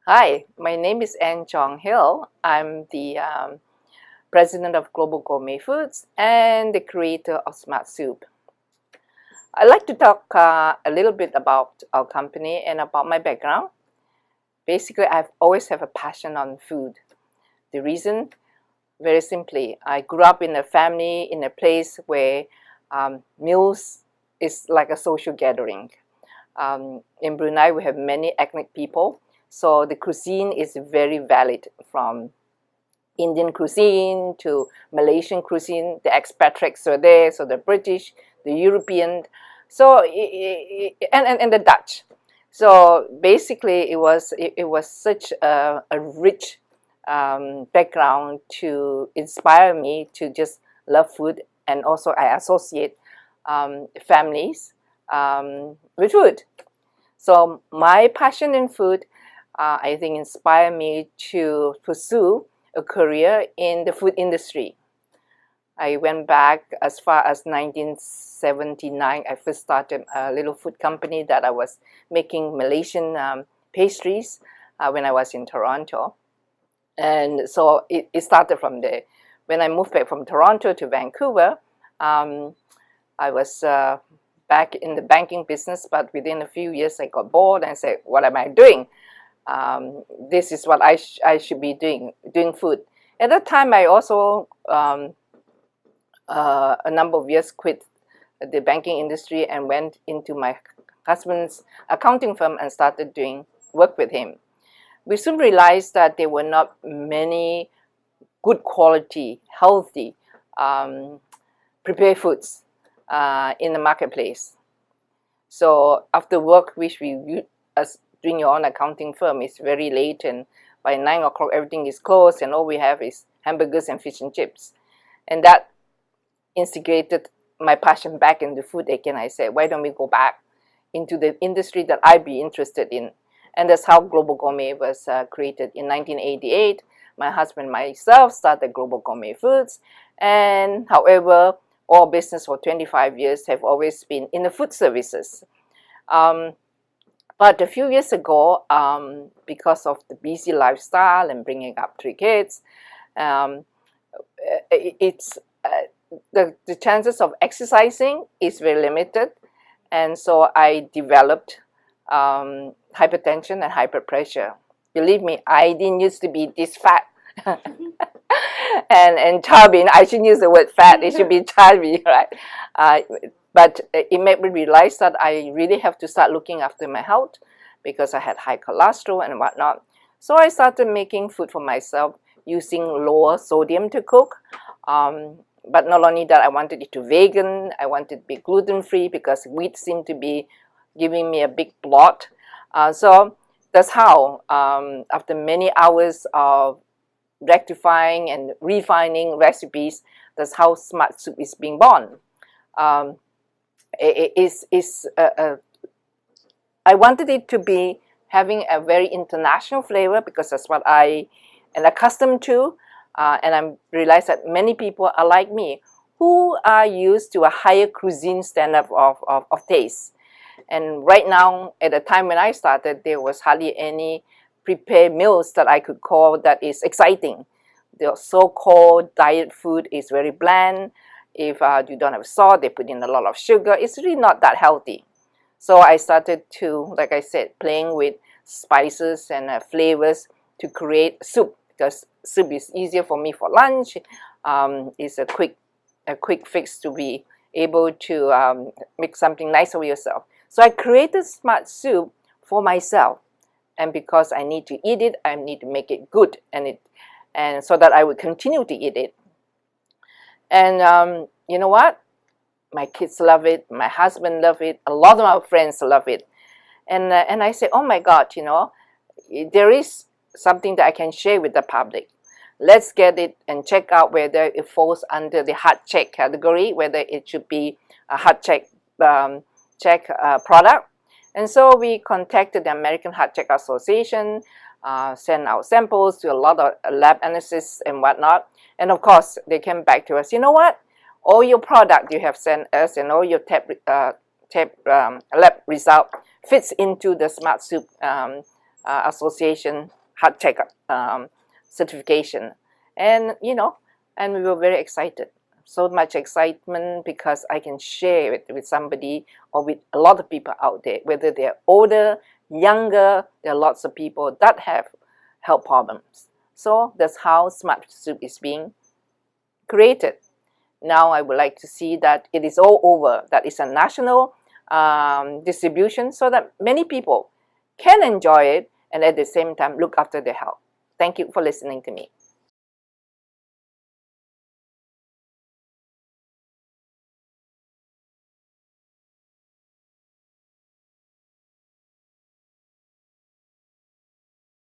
Hi, my name is Ann Chong Hill. I'm the president of Global Gourmet Foods and the creator of Smart Soup. I'd like to talk a little bit about our company and about my background. Basically, I've always have a passion on food. The reason, very simply, I grew up in a family, in a place where meals is like a social gathering. In Brunei, we have many ethnic people, so the cuisine is very valid, from Indian cuisine to Malaysian cuisine. The expatriates were there, so the British, the European, and the Dutch. So basically, it was such a rich background to inspire me to just love food, and also I associate families with food. So my passion in food, I think, inspired me to pursue a career in the food industry. I went back as far as 1979. I first started a little food company that I was making Malaysian pastries when I was in Toronto. And so it started from there. When I moved back from Toronto to Vancouver, I was back in the banking business, but within a few years I got bored and said, what am I doing? This is what I should be doing food. At that time, I also, a number of years, quit the banking industry and went into my husband's accounting firm and started doing work with him. We soon realized that there were not many good quality, healthy, prepared foods in the marketplace. So after work, which we, as doing your own accounting firm, is very late, and by 9 o'clock everything is closed and all we have is hamburgers and fish and chips. And that instigated my passion back into food again. I said, why don't we go back into the industry that I'd be interested in? And that's how Global Gourmet was created in 1988. My husband and myself started Global Gourmet Foods, and however, all business for 25 years have always been in the food services. But a few years ago, because of the busy lifestyle and bringing up 3 kids, it's the chances of exercising is very limited, and so I developed hypertension and hyperpressure. Believe me, I didn't used to be this fat and chubby. I shouldn't use the word fat, it should be chubby, right? But it made me realize that I really have to start looking after my health because I had high cholesterol and whatnot. So I started making food for myself using lower sodium to cook. But not only that, I wanted it to vegan, I wanted it to be gluten-free because wheat seemed to be giving me a big bloat. So that's how, after many hours of rectifying and refining recipes, that's how Smart Soup is being born. I wanted it to be having a very international flavor because that's what I am accustomed to, and I realized that many people are like me who are used to a higher cuisine standard of taste. And right now, at the time when I started, there was hardly any prepared meals that I could call that is exciting. The so-called diet food is very bland. If you don't have salt, they put in a lot of sugar. It's really not that healthy. So I started to, like I said, playing with spices and flavors to create soup, because soup is easier for me for lunch. It's a quick fix to be able to make something nice for yourself. So I created Smart Soup for myself, and because I need to eat it, I need to make it good, and so that I would continue to eat it. And you know what? My kids love it. My husband love it. A lot of my friends love it. And I say, oh my God, there is something that I can share with the public. Let's get it and check out whether it falls under the heart check category, whether it should be a heart check product. And so we contacted the American Heart Check Association, sent out samples to a lot of lab analysts and whatnot. And of course, they came back to us, you know what? All your product you have sent us and all your lab result fits into the Smart Soup Association heart checkup certification, and and we were very excited. So much excitement because I can share it with somebody or with a lot of people out there, whether they're older, younger. There are lots of people that have health problems. So that's how Smart Soup is being created. Now I would like to see that it is all over, that it's a national distribution so that many people can enjoy it and at the same time look after their health. Thank you for listening to me.